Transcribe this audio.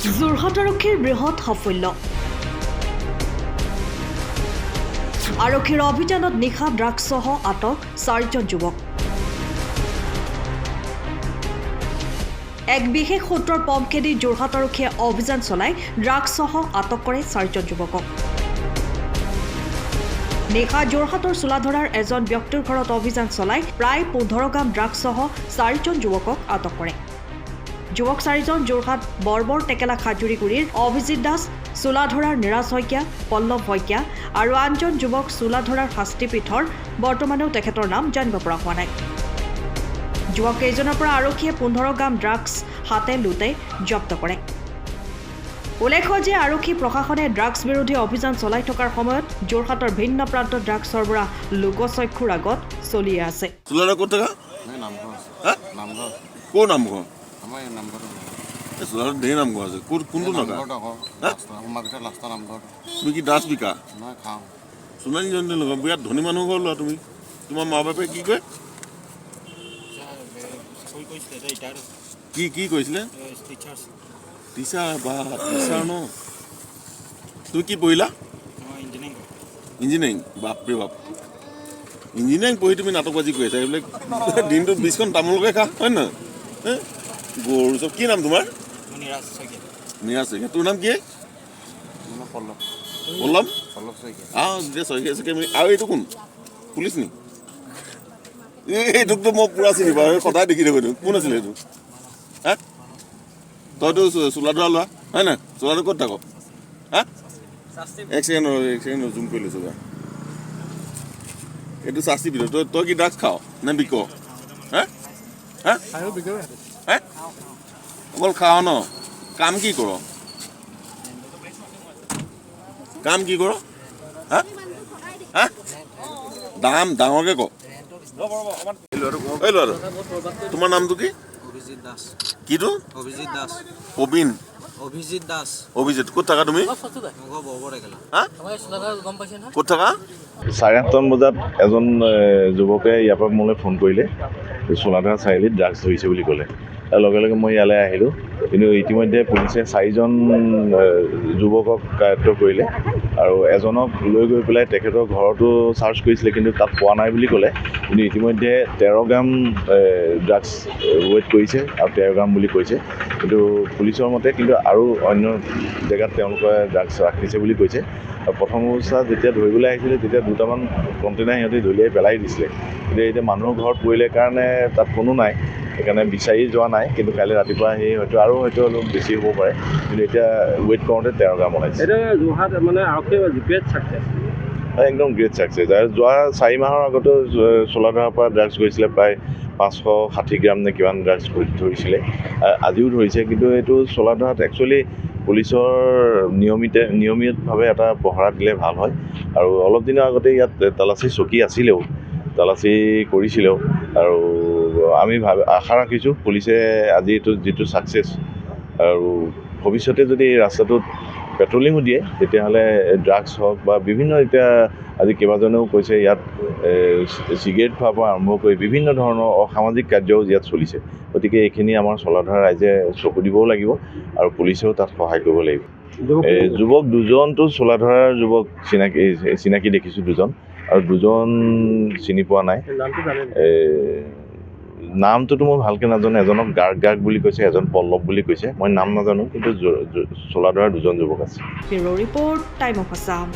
যোৰহাট আৰক্ষীৰ বৃহৎ সাফল্য। আৰক্ষীৰ অভিযানত নিশা ড্ৰাগছসহ আটক 4জন যুৱক। এক বিশেষ সূত্ৰৰ পমখেদি যোৰহাট আৰক্ষীয়ে অভিযান চলাই ড্ৰাগছসহ আটক কৰে 4জন যুৱকক। নিশা যোৰহাটৰ চোলাধৰাৰ এজন ব্যক্তিৰ ঘৰত অভিযান চলাই প্ৰায় 15 গ্ৰাম ড্ৰাগছসহ 4জন যুৱকক আটক কৰে। যুৱক 4জন যোৰহাট বৰবৰ টেকেলা খাজুৰিগুৰিৰ অভিজিত দাস, চোলাধৰাৰ নিৰাজ শইকীয়া, পল্লৱ শইকীয়া আৰু আনজন যুৱক চোলাধৰাৰ শাস্তিপীঠৰ। বৰ্তমানেও তেখেতৰ নাম জানিব পৰা হোৱা নাই। যুৱক কেইজনৰ পৰা আৰক্ষীয়ে 15 গ্ৰাম ড্ৰাগছ হাতে লুটে জব্দ কৰে। উল্লেখ্য যে আৰক্ষী প্ৰশাসনে ড্ৰাগছ বিৰোধী অভিযান চলাই থকাৰ সময়ত যোৰহাটৰ ভিন্ন প্ৰান্তত ড্ৰাগছ সৰবৰাহ লোকচক্ষুৰ আগত চলি আছে। ধনী মানুহ ঘৰ লোৱা তুমি, তোমাৰ মা বাপে কি কয়? কি কৈছিলে? টিচাৰ বা টিচাৰ ন? তুমি কি পঢ়িলা? ইঞ্জিনিয়াৰিং। বাপৰে বাপ, ইঞ্জিনিয়াৰিং পঢ়ি তুমি নাটকবাজি কৰি আছা। এইবিলাক দিনটোত 20খন তামোলকে খা, হয় নহয়? গৰু চব। কি নাম তোমাৰ? নিৰাজ শইকীয়া। তোৰ নাম কি? পল্লৱ শইকীয়া। আৰু এইটো কোন? পুলিচ নি? এইটোকতো মই পুৰা চিনি পাওঁ, সদায় দেখি থাকোঁ। কোন আছিলে এইটো? হা, তইতো চোলাধৰা লোৱা হয় নাই? চোলাধৰা ক'ত থাক? হা, এক ছেকেণ্ড জুম কৰি লৈছোঁ। এইটো শাস্তি ভিতৰত। তই কি ড্ৰাগছ খাৱ নে বিক? অকল খাৱ ন? কাম কি কৰ? হা হা, দাম ডাঙৰকে ক। তোমাৰ নামটো কি? অভিজিত দাস। কিটো? অভিজিত দাস। প্ৰবীণ? অভিজিত দাস। অভিজিত। ক'ত থাকা তুমি? ক'ত থাকা? 8:30 বজাত এজন যুৱকে ইয়াৰ পৰা মোলৈ ফোন কৰিলে, চোলাধৰা চাৰিআলিত ড্ৰাগছ ধৰিছে বুলি ক'লে। তাৰ লগে লগে মই ইয়ালৈ আহিলোঁ। কিন্তু ইতিমধ্যে পুলিচে 4জন যুৱকক কায়ত্ব কৰিলে আৰু এজনক লৈ গৈ পেলাই তেখেতৰ ঘৰতো চাৰ্চ কৰিছিলে, কিন্তু তাত পোৱা নাই বুলি ক'লে। কিন্তু ইতিমধ্যে 13 গ্ৰাম ড্ৰাগছ ৱেইট কৰিছে আৰু 13 গ্ৰাম বুলি কৈছে। কিন্তু পুলিচৰ মতে কিন্তু আৰু অন্য জেগাত তেওঁলোকে ড্ৰাগছ ৰাখিছে বুলি কৈছে। আৰু প্ৰথম অৱস্থাত যেতিয়া ধৰিবলৈ আহিছিলে তেতিয়া 2টামান কণ্টেইনাৰ সিহঁতে দলিয়াই পেলাই দিছিলে। কিন্তু এতিয়া মানুহৰ ঘৰত পৰিলে কাৰণে তাত কোনো নাই, সেইকাৰণে বিচাৰি যোৱা নাই। কিন্তু কাইলৈ ৰাতিপুৱা হয়তো অলপ বেছি হ'ব পাৰে। কিন্তু এতিয়া ৱেইট কৰোঁতে 13 গ্ৰাম ওলাইছে। একদম গ্ৰেট ছাকচেছ। আৰু যোৱা 4 মাহৰ আগতো চোলাধৰাৰ পৰা ড্ৰাগছ গৈছিলে, প্ৰায় 560 গ্ৰাম নে কিমান ড্ৰাগছ ধৰিছিলে। আজিও ধৰিছে। কিন্তু এইটো চোলাধৰাত একচুৱেলি পুলিচৰ নিয়মিতভাৱে এটা পহৰা দিলে ভাল হয়। আৰু অলপ দিনৰ আগতে ইয়াত তালাচী চকী আছিলেও, তালাচী কৰিছিলেও। আৰু আমি আশা ৰাখিছোঁ পুলিচে আজি এইটো যিটো ছাকচেছ, আৰু ভৱিষ্যতে যদি ৰাস্তাটোত পেট্ৰলিঙো দিয়ে তেতিয়াহ'লে ড্ৰাগছ হওক বা বিভিন্ন, এতিয়া আজি কেইবাজনেও কৈছে ইয়াত চিগাৰেট খোৱাৰ পৰা আৰম্ভ কৰি বিভিন্ন ধৰণৰ অসামাজিক কাৰ্যও ইয়াত চলিছে। গতিকে এইখিনি আমাৰ চোলাধৰা ৰাইজে চকু দিবও লাগিব আৰু পুলিচেও তাত সহায় কৰিব লাগিব। যুৱক 2জনটো চোলাধৰাৰ যুৱক চিনাকি দেখিছোঁ 2জন, আৰু 2জন চিনি পোৱা নাই। নামটোতো মই ভালকৈ নাজানো। এজনক গাৰ্গ বুলি কৈছে, এজন পল্লৱ বুলি কৈছে। মই নাম নাজানো, কিন্তু চোলাধৰাৰ 2জন যুৱক আছে। Bureau' report, time of Assam.